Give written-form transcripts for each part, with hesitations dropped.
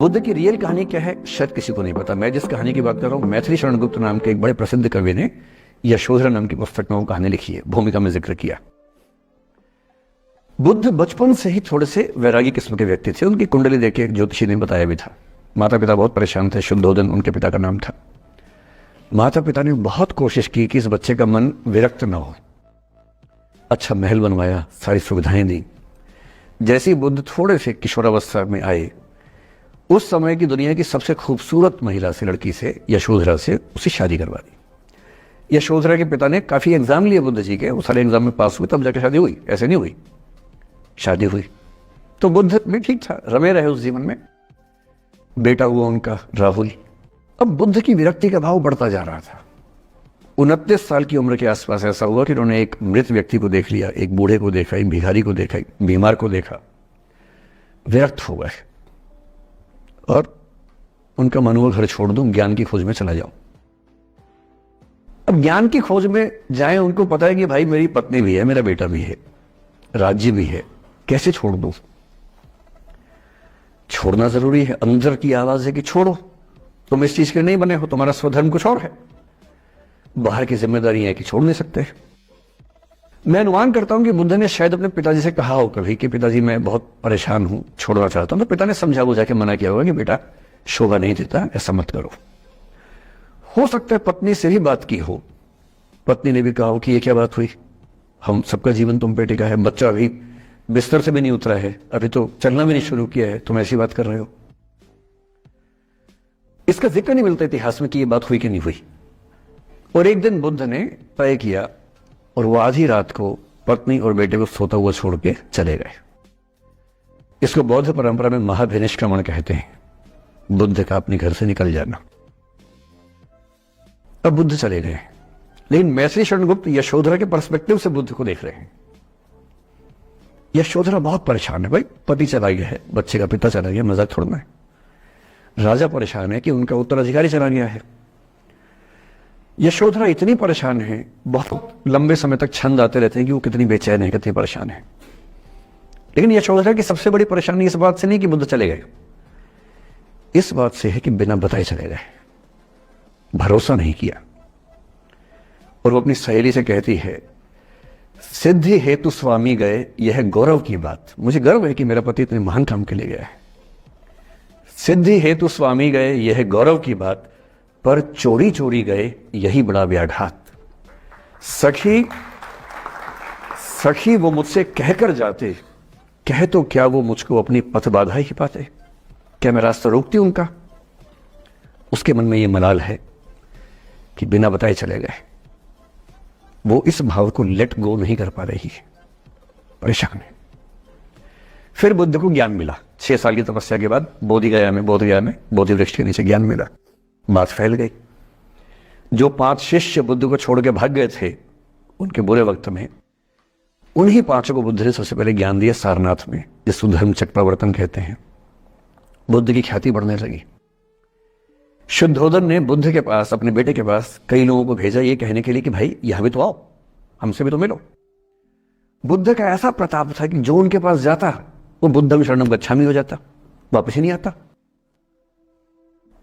बुद्ध की रियल कहानी क्या है शायद किसी को नहीं पता। मैं जिस कहानी की बात कर रहा हूँ, मैथिली शरण गुप्त नाम के एक बड़े प्रसिद्ध कवि ने यशोधरा नाम की पुस्तक में वो कहानी लिखी है, भूमिका में जिक्र किया। बुद्ध बचपन से ही थोड़े से वैरागी किस्म के व्यक्ति थे। उनकी कुंडली देख के एक ज्योतिषी ने बताया भी था। माता पिता बहुत परेशान थे। शुद्धोदन उनके पिता का नाम था। माता पिता ने बहुत कोशिश की कि इस बच्चे का मन विरक्त ना हो। अच्छा महल बनवाया, सारी सुविधाएं दी। जैसे ही बुद्ध थोड़े से किशोरावस्था में आए, उस समय की दुनिया की सबसे खूबसूरत महिला से, लड़की से, यशोधरा से उसकी शादी करवा दी। यशोधरा के पिता ने काफी एग्जाम लिए बुद्ध जी के, वो सारे एग्जाम में पास हुए, तब जाकर शादी हुई। ऐसे नहीं हुई, शादी हुई। तो बुद्ध भी ठीक था, रमे रहे उस जीवन में। बेटा हुआ उनका राहुल। अब बुद्ध की विरक्ति का भाव बढ़ता जा रहा था। 29 साल की उम्र के आसपास ऐसा हुआ कि उन्होंने एक मृत व्यक्ति को देख लिया, एक बूढ़े को देखा, एक भिखारी को देखा, एक बीमार को देखा। विरक्त हो गए और उनका मन हुआ घर छोड़ दूं, ज्ञान की खोज में चला जाऊं। अब ज्ञान की खोज में जाए, उनको पता है कि भाई मेरी पत्नी भी है, मेरा बेटा भी है, राज्य भी है, कैसे छोड़ दूं? छोड़ना जरूरी है। अंदर की आवाज है कि छोड़ो, तुम इस चीज के नहीं बने हो, तुम्हारा स्वधर्म कुछ और है। बाहर की जिम्मेदारी है कि छोड़ नहीं सकते। मैं अनुमान करता हूं कि बुद्ध ने शायद अपने पिताजी से कहा हो कभी कि पिताजी मैं बहुत परेशान हूं, छोड़ना चाहता हूं। तो पिता ने समझा बुझा के मना किया होगा कि बेटा शोभा नहीं देता, ऐसा मत करो। हो सकता है पत्नी से भी बात की हो। पत्नी ने भी कहा हो कि ये क्या बात हुई, हम सबका जीवन तुम पे टिका है, बच्चा अभी बिस्तर से भी नहीं उतरा है, अभी तो चलना भी नहीं शुरू किया है, तुम ऐसी बात कर रहे हो। इसका जिक्र नहीं मिलता इतिहास में कि ये बात हुई कि नहीं हुई। और एक दिन बुद्ध ने तय किया और वो आधी रात को पत्नी और बेटे को सोता हुआ छोड़ के चले गए। इसको बौद्ध परंपरा में महाभिनिष्क्रमण कहते हैं, बुद्ध का अपने घर से निकल जाना। अब बुद्ध चले गए, लेकिन मैथिली शरण गुप्त यशोधरा के पर्सपेक्टिव से बुद्ध को देख रहे हैं। यशोधरा बहुत परेशान है, भाई पति चला गया है, बच्चे का पिता चला गया, मजाक थोड़ना है। राजा परेशान है कि उनका उत्तराधिकारी चला गया है। यशोधरा इतनी परेशान है, बहुत लंबे समय तक छंद आते रहते हैं कि वो कितनी बेचैन है, कितनी परेशान है। लेकिन यशोधरा की सबसे बड़ी परेशानी इस बात से नहीं कि बुद्ध चले गए, इस बात से है कि बिना बताए चले गए, भरोसा नहीं किया। और वो अपनी सहेली से कहती है, सिद्धि हेतु स्वामी गए, यह गौरव की बात। मुझे गर्व है कि मेरा पति इतने महान काम के लिए गया है। सिद्धि हेतु स्वामी गए, यह गौरव की बात, पर चोरी चोरी गए, यही बड़ा व्याघात। सखी वो मुझसे कहकर जाते, कह तो क्या वो मुझको अपनी पथ बाधा ही पाते, क्या मैं रास्ता रोकती उनका? उसके मन में ये मलाल है कि बिना बताए चले गए। वो इस भाव को लेट गो नहीं कर पा रही है, परेशान है। फिर बुद्ध को ज्ञान मिला। 6 साल की तपस्या के बाद बोधगया में बोधि वृक्ष के नीचे ज्ञान मिला। बात फैल गई। जो 5 शिष्य बुद्ध को छोड़ के भाग गए थे उनके बुरे वक्त में, उन्हीं 5 को बुद्ध ने सबसे पहले ज्ञान दिया सारनाथ में, जिसको धर्म चक्रावर्तन कहते हैं। बुद्ध की ख्याति बढ़ने लगी। शुद्धोदन ने बुद्ध के पास, अपने बेटे के पास कई लोगों को भेजा ये कहने के लिए कि भाई यहां भी तो आओ, हमसे भी तो मिलो। बुद्ध का ऐसा प्रताप था कि जो उनके पास जाता वो बुद्धं शरणं गच्छामि हो जाता, वापस ही नहीं आता।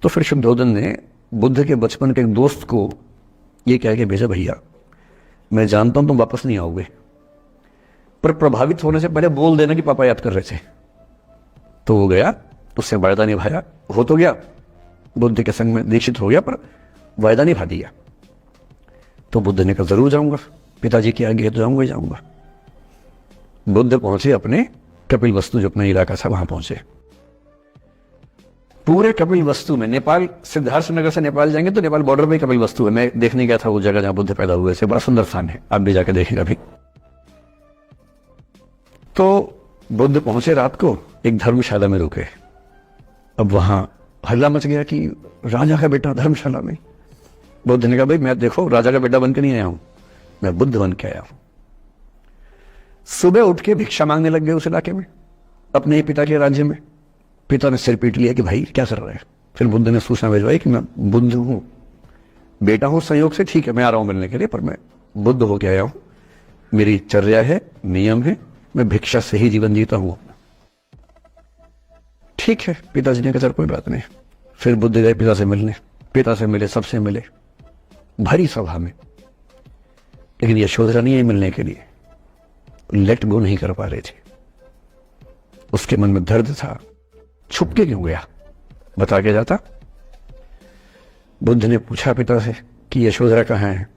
तो फिर शुद्धोदन ने बुद्ध के बचपन के एक दोस्त को ये कह के भेजा, भैया मैं जानता हूं तुम वापस नहीं आओगे, पर प्रभावित होने से पहले बोल देना कि पापा याद कर रहे थे। तो वो गया, उससे वायदा निभाया, हो तो गया, बुद्ध के संग में दीक्षित हो गया, पर वायदा निभा दिया। तो बुद्ध ने कहा जरूर जाऊंगा, पिताजी की आज्ञा तो जाऊंगा ही जाऊंगा। बुद्ध पहुंचे अपने कपिल वस्तु, जो अपना इलाका था, वहां पहुंचे। पूरे कपिल वस्तु में, नेपाल सिद्धार्थ नगर से नेपाल जाएंगे तो नेपाल बॉर्डर पे कपिल वस्तु है। मैं देखने गया था वो जगह जहां बुद्ध पैदा हुए थे, बड़ा सुंदर स्थान है, आप भी जाकर देखेंगे अभी। तो बुद्ध पहुंचे रात को, एक धर्मशाला में रुके। अब वहां हल्ला मच गया कि राजा का बेटा धर्मशाला में। बुद्ध ने कहा भाई मैं देखो राजा का बेटा बन के नहीं आया हूं, मैं बुद्ध बन के आया हूं। सुबह उठ के भिक्षा मांगने लग गए उस इलाके में, अपने ही पिता के राज्य में। पिता ने सिर पीट लिया कि भाई क्या कर रहे हैं। फिर बुद्ध ने सूचना भिजवाई कि मैं बुद्ध हूं, बेटा हूं संयोग से, ठीक है मैं आ रहा हूं मिलने के लिए, पर मैं बुद्ध होके आया हूं, मेरी चर्या है, नियम है, मैं भिक्षा से ही जीवन जीता हूं। ठीक है। पिताजी ने कहा चल कोई बात नहीं। फिर बुद्ध गए पिता से मिलने, पिता से मिले, सबसे मिले, भरी सभा में। लेकिन यशोधरा नहीं आई मिलने के लिए, लेट गो नहीं कर पा रहे थे। उसके मन में दर्द था, छुप के क्यों गया, बता के जाता। बुद्ध ने पूछा पिता से कि यशोधरा कहाँ है,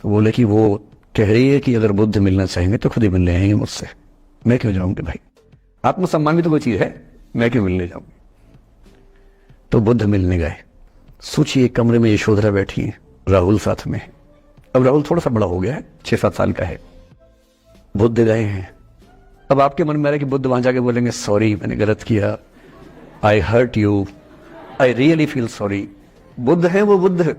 तो बोले कि वो कह रही है कि अगर बुद्ध मिलना चाहेंगे तो खुद ही मिलने आएंगे मुझसे, मैं क्यों जाऊंगी भाई, आत्मसम्मान भी तो कोई चीज है, मैं क्यों मिलने जाऊंगी। तो बुद्ध मिलने गए। सोचिए कमरे में यशोधरा बैठी है, राहुल साथ में। अब राहुल थोड़ा सा बड़ा हो गया है, 6-7 साल का है। बुद्ध गए हैं। अब आपके मन में आ रहा है कि बुद्ध वहां जाके बोलेंगे सॉरी मैंने गलत किया, I hurt you, I really feel sorry. बुद्ध है वो बुद्ध।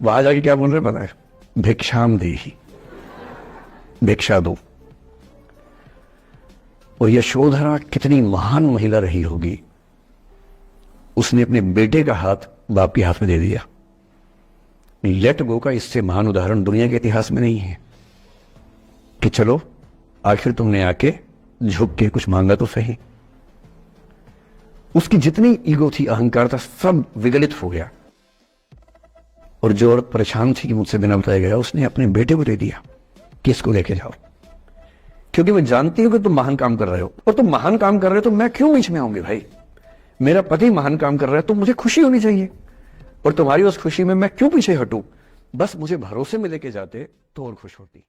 वहां जाके क्या बोल रहे पता है, भिक्षाम देहि, भिक्षा दो। और यशोधरा कितनी महान महिला रही होगी, उसने अपने बेटे का हाथ बाप के हाथ में दे दिया। लेट गो का इससे महान उदाहरण दुनिया के इतिहास में नहीं है कि चलो आखिर तुमने आके झुक के कुछ मांगा तो सही। उसकी जितनी ईगो थी, अहंकार था, सब विगलित हो गया। और जो औरत परेशान थी कि मुझसे बिना बताया गया, उसने अपने बेटे को दे दिया कि इसको लेके जाओ, क्योंकि मैं जानती हूं कि तुम महान काम कर रहे हो, और तुम महान काम कर रहे हो तो मैं क्यों बीच में आऊंगी भाई। मेरा पति महान काम कर रहा है तो मुझे खुशी होनी चाहिए, और तुम्हारी उस खुशी में मैं क्यों पीछे हटूं। बस मुझे भरोसे में लेके जाते तो और खुश होती।